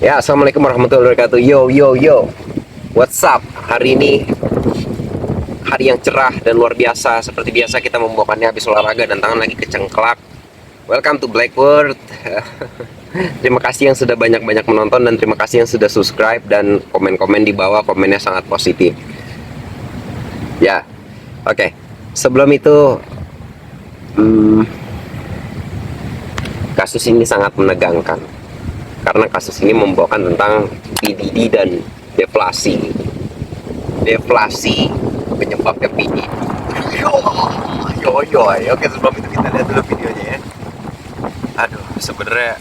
Ya, assalamualaikum warahmatullahi wabarakatuh. Yo, yo, yo. What's up? Hari ini hari yang cerah dan luar biasa. Seperti biasa kita membawakannya habis olahraga dan tangan lagi kecengklak. Welcome to Black World. Terima kasih yang sudah banyak-banyak menonton dan terima kasih yang sudah subscribe dan komen-komen di bawah. Komennya sangat positif. Ya, oke. Sebelum itu, kasus ini sangat menegangkan. Karena kasus ini membawakan tentang PDD dan deflasi. Deflasi penyebabnya PDD. Yo. Oke, sebelum itu kita lihat dulu videonya ya. Aduh, sebenarnya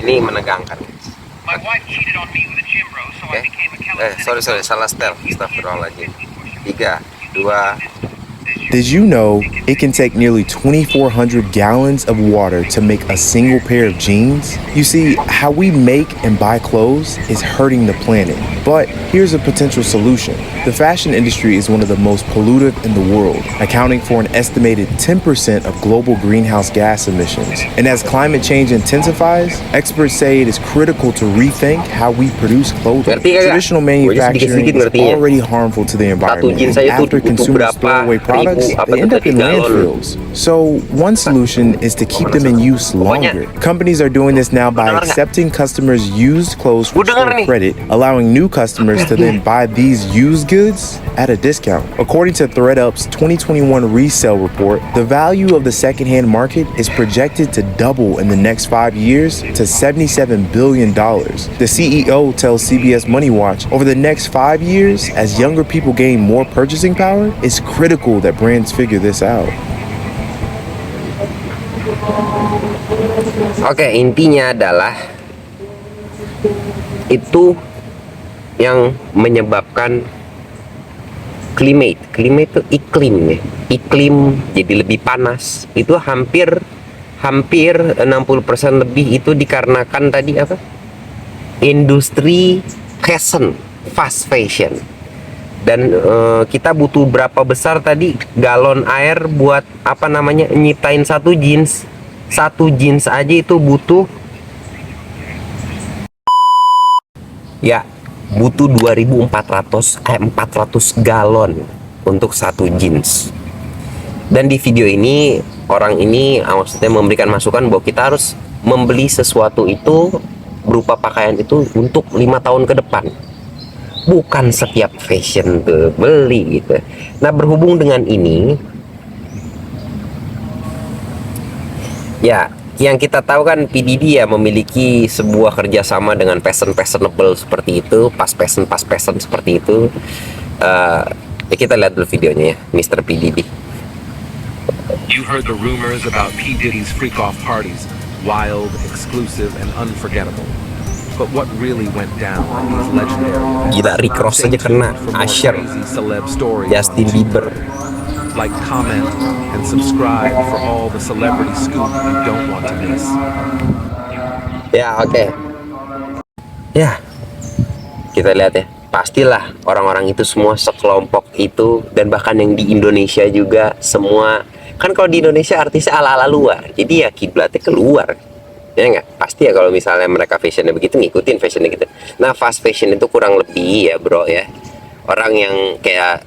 ini menegangkan. Sorry, salah setel. Astagfirullahaladzim. 3, 2. Did you know it can take nearly 2,400 gallons of water to make a single pair of jeans? You see, how we make and buy clothes is hurting the planet. But here's a potential solution. The fashion industry is one of the most polluted in the world, accounting for an estimated 10% of global greenhouse gas emissions. And as climate change intensifies, experts say it is critical to rethink how we produce clothing. Traditional manufacturing is already harmful to the environment. After consumers throw away products, they end up in landfills. So one solution is to keep them in use longer. Companies are doing this now by accepting customers' used clothes for store credit, allowing new customers to then buy these used goods at a discount. According to ThreadUp's 2021 resale report, the value of the secondhand market is projected to double in the next 5 years to $77 billion. The CEO tells CBS Money Watch, over the next 5 years, as younger people gain more purchasing power, it's critical that brands figure this out. Oke, intinya adalah itu yang menyebabkan climate itu iklim ya. Iklim jadi lebih panas. Itu hampir 60% lebih itu dikarenakan tadi apa? Industri fashion, fast fashion. Dan kita butuh berapa besar tadi galon air buat apa namanya nyiptain satu jeans aja itu butuh 400 galon untuk satu jeans. Dan di video ini orang ini maksudnya memberikan masukan bahwa kita harus membeli sesuatu itu berupa pakaian itu untuk 5 tahun ke depan. Bukan setiap fashion tuh beli gitu. Nah, berhubung dengan ini, ya, yang kita tahu kan PDD ya memiliki sebuah kerjasama dengan fashionable seperti itu, pas fashion seperti itu. Ya kita lihat dulu videonya ya, Mr. PDD. You heard the rumors about P. Diddy's freak-off parties, wild, exclusive, and unforgettable. But what really went down at these legendary events? Gila, Rick Ross aja kena, Usher, Justin Bieber. Like, comment, and subscribe for all the celebrity scoop you don't want to miss. Ya, oke. Ya, kita lihat ya. Pastilah orang-orang itu semua sekelompok itu, dan bahkan yang di Indonesia juga semua. Kan kalau di Indonesia artisnya ala-ala luar, jadi ya kiblatnya keluar. Ya nggak? Pasti ya kalau misalnya mereka fashionnya begitu, ngikutin fashionnya gitu. Nah, fast fashion itu kurang lebih ya bro ya, orang yang kayak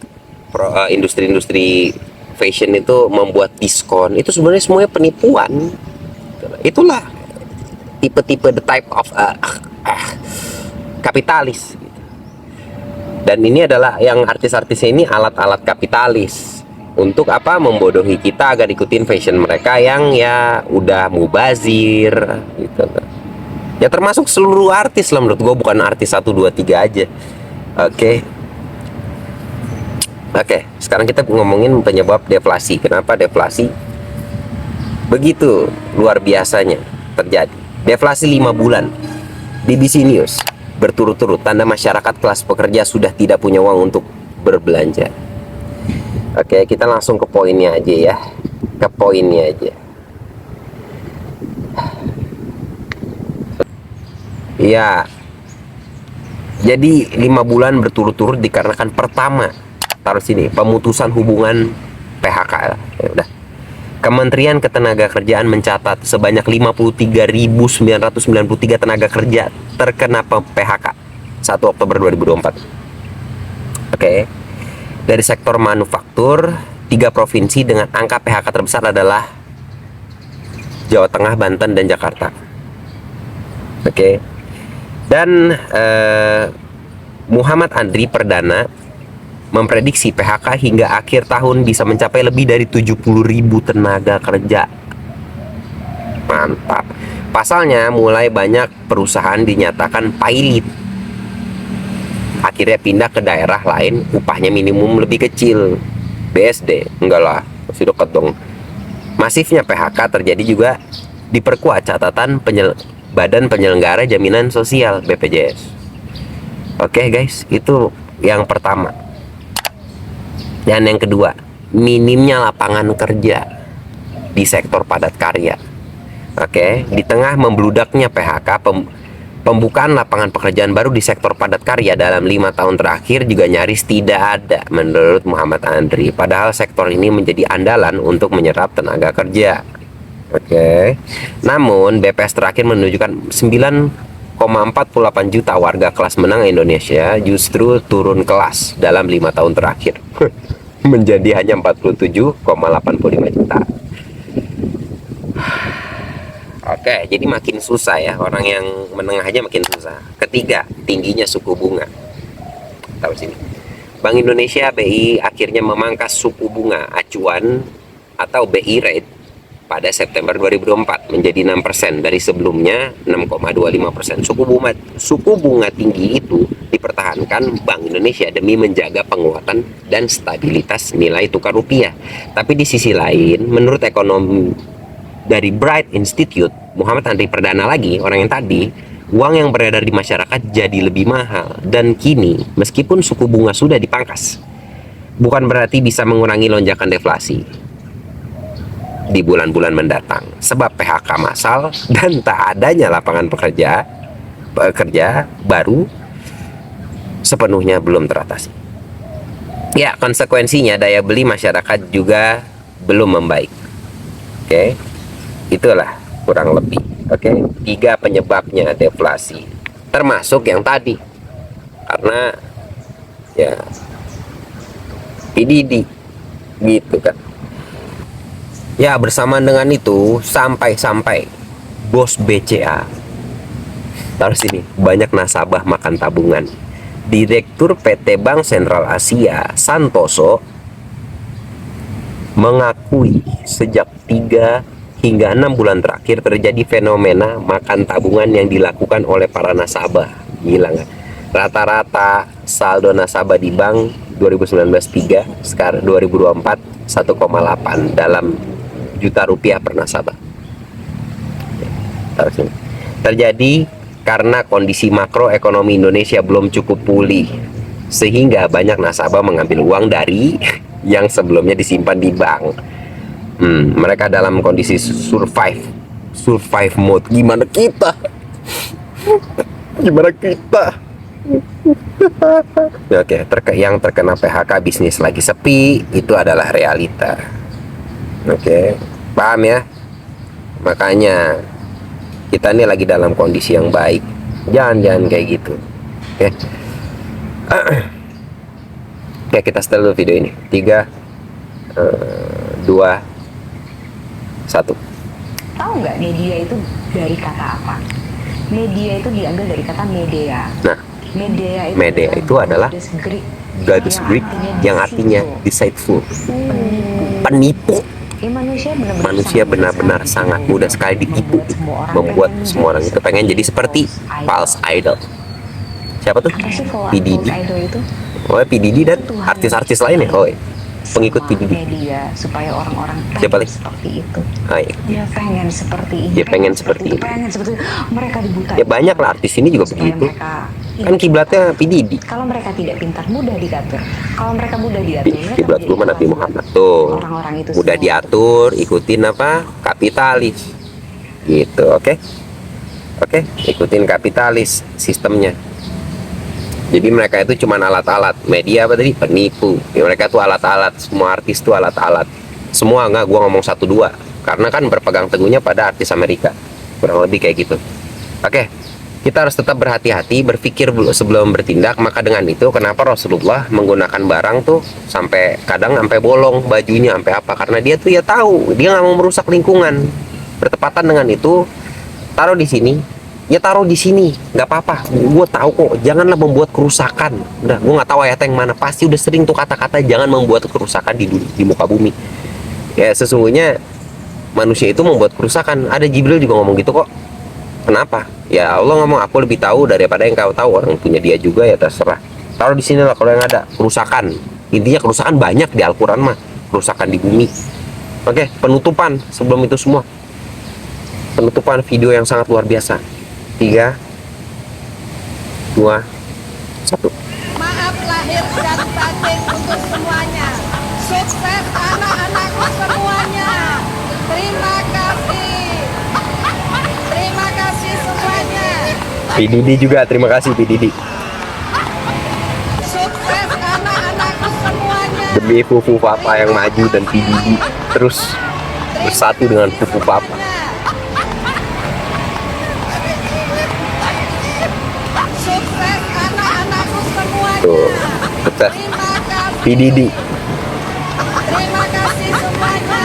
industri-industri fashion itu membuat diskon, itu sebenarnya semuanya penipuan. Itulah tipe-tipe the type of kapitalis gitu. Dan ini adalah yang artis-artisnya ini alat-alat kapitalis untuk apa? Membodohi kita agar ikutin fashion mereka yang ya udah mubazir gitu. Ya termasuk seluruh artis lah menurut gue, bukan artis 1, 2, 3 aja. Oke, sekarang kita ngomongin penyebab deflasi. Kenapa deflasi begitu luar biasanya terjadi? Deflasi 5 bulan. BBC News berturut-turut tanda masyarakat kelas pekerja sudah tidak punya uang untuk berbelanja. Oke, kita langsung ke poinnya aja ya. Ke poinnya aja. Ya. Jadi 5 bulan berturut-turut dikarenakan pertama, taruh sini, pemutusan hubungan PHK. Ya udah. Kementerian Ketenagakerjaan mencatat sebanyak 53.993 tenaga kerja terkena PHK 1 Oktober 2024. Oke. Dari sektor manufaktur, 3 provinsi dengan angka PHK terbesar adalah Jawa Tengah, Banten, dan Jakarta. Oke. Dan Muhammad Andri Perdana memprediksi PHK hingga akhir tahun bisa mencapai lebih dari 70.000 tenaga kerja. Mantap. Pasalnya mulai banyak perusahaan dinyatakan pailit. Akhirnya pindah ke daerah lain, upahnya minimum lebih kecil. BSD, enggak lah, masih dekat dong. Masifnya PHK terjadi juga diperkuat catatan Badan Penyelenggara Jaminan Sosial BPJS. Oke guys, itu yang pertama. Dan yang kedua, minimnya lapangan kerja di sektor padat karya. Oke, di tengah membludaknya PHK, pembukaan lapangan pekerjaan baru di sektor padat karya dalam 5 tahun terakhir juga nyaris tidak ada menurut Muhammad Andri. Padahal sektor ini menjadi andalan untuk menyerap tenaga kerja. Oke, namun BPS terakhir menunjukkan 9,48 juta warga kelas menengah Indonesia justru turun kelas dalam 5 tahun terakhir. Menjadi hanya 47,85 juta. Oke, jadi makin susah ya, orang yang menengah aja makin susah. Ketiga, tingginya suku bunga. Tahu sini. Bank Indonesia BI akhirnya memangkas suku bunga acuan atau BI rate pada September 2024 menjadi 6% dari sebelumnya 6,25%. Suku bunga tinggi itu dipertahankan Bank Indonesia demi menjaga penguatan dan stabilitas nilai tukar rupiah. Tapi di sisi lain, menurut ekonom dari Bright Institute, Muhammad Andri Perdana lagi, orang yang tadi, uang yang beredar di masyarakat jadi lebih mahal. Dan kini, meskipun suku bunga sudah dipangkas, bukan berarti bisa mengurangi lonjakan deflasi di bulan-bulan mendatang. Sebab PHK massal dan tak adanya lapangan pekerja baru sepenuhnya belum teratasi. Ya, konsekuensinya daya beli masyarakat juga belum membaik. Oke, itulah kurang lebih. Oke, 3 penyebabnya deflasi, termasuk yang tadi, karena ya PDD gitu kan. Ya, bersamaan dengan itu sampai bos BCA, taruh sini, banyak nasabah makan tabungan. Direktur PT Bank Sentral Asia Santoso mengakui sejak 3 hingga 6 bulan terakhir terjadi fenomena makan tabungan yang dilakukan oleh para nasabah. Gila nggak? Rata-rata saldo nasabah di bank 2019 3, sekarang 2024 1,8 dalam juta rupiah per nasabah. Terjadi karena kondisi makroekonomi Indonesia belum cukup pulih, sehingga banyak nasabah mengambil uang dari yang sebelumnya disimpan di bank. Mereka dalam kondisi survive mode. Gimana kita? Oke, yang terkena PHK bisnis lagi sepi, itu adalah realita. Oke, paham ya? Makanya kita ini lagi dalam kondisi yang baik. Jangan kayak gitu. Oke. Oke, kita setel dulu video ini. 3, 2, 1. Tahu nggak media itu dari kata apa? Media itu diambil dari kata media. Nah, media itu adalah God's Greek yang artinya deceitful, penipu. Manusia benar-benar sangat mudah sekali ditipu, membuat semua orang itu pengen jadi seperti false idol. Siapa tuh? PDD. Oh, PDD dan artis-artis lainnya. Oh, pengikut PDD. Media supaya orang-orang siapa lagi? Seperti itu. Iya. Dia pengen seperti ini. Dia pengen seperti ini. Pengen seperti itu. Mereka dibutai. Ya banyak lah artis ini juga begitu. Kan kiblatnya PDD. Kalau mereka tidak pintar, mudah diatur. Kalau mereka mudah diatur, kiblat gue Nabi Muhammad tuh. Orang-orang itu mudah diatur, ikutin apa? Kapitalis. Gitu, oke? Oke, ikutin kapitalis sistemnya. Jadi mereka itu cuma alat-alat. Media apa tadi? Penipu. Ya, mereka tuh alat-alat. Semua artis tuh alat-alat. semua, nggak gua ngomong satu dua, karena kan berpegang teguhnya pada artis Amerika, kurang lebih kayak gitu. Oke, kita harus tetap berhati-hati, berpikir dulu sebelum bertindak. Maka dengan itu kenapa Rasulullah menggunakan barang tuh sampai kadang sampai bolong bajunya, sampai apa, karena dia tuh ya tahu dia nggak mau merusak lingkungan. Bertepatan dengan itu, taruh di sini, ya taruh di sini, nggak apa-apa. Gue tahu kok, janganlah membuat kerusakan. Udah, gue nggak tahu ayat yang mana, pasti udah sering tuh kata-kata jangan membuat kerusakan di muka bumi. Ya sesungguhnya manusia itu membuat kerusakan. Ada Jibril juga ngomong gitu kok. Kenapa? Ya Allah ngomong, aku lebih tahu daripada yang kau tahu. Orang punya dia juga, ya terserah. Taruh di sini lah kalau yang ada kerusakan. Intinya kerusakan banyak di Al-Quran mah, kerusakan di bumi. Oke, penutupan sebelum itu semua. Penutupan video yang sangat luar biasa. 3, 2, 1. Maaf lahir dan batin untuk semuanya. Sukses anak-anakku semuanya. Terima kasih. Terima kasih semuanya. Pididi juga, terima kasih Pididi. Sukses anak-anakku semuanya. Demi Fufu Papa yang maju dan Pididi terus bersatu dengan Fufu Papa. Sukses anak-anakku semuanya. Tuh, sukses Terima kasih. Pididi. Terima kasih semuanya.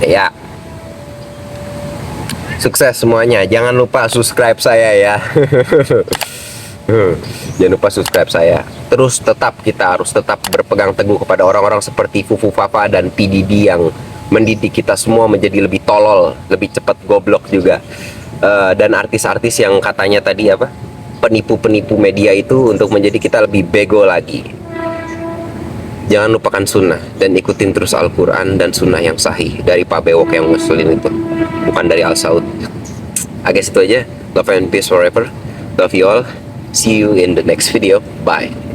Ya, sukses semuanya. Jangan lupa subscribe saya ya. Jangan lupa subscribe saya. Terus kita harus tetap berpegang teguh kepada orang-orang seperti Fufu Papa dan PDD yang mendidik kita semua menjadi lebih tolol, lebih cepat goblok juga. Dan artis-artis yang katanya tadi apa, penipu-penipu media itu untuk menjadi kita lebih bego lagi. Jangan lupakan sunnah dan ikutin terus Al-Quran dan sunnah yang sahih dari Pak Bewok yang ngeselin itu, bukan dari Al-Saud. Guys, itu aja. Love and peace forever. Love you all. See you in the next video. Bye.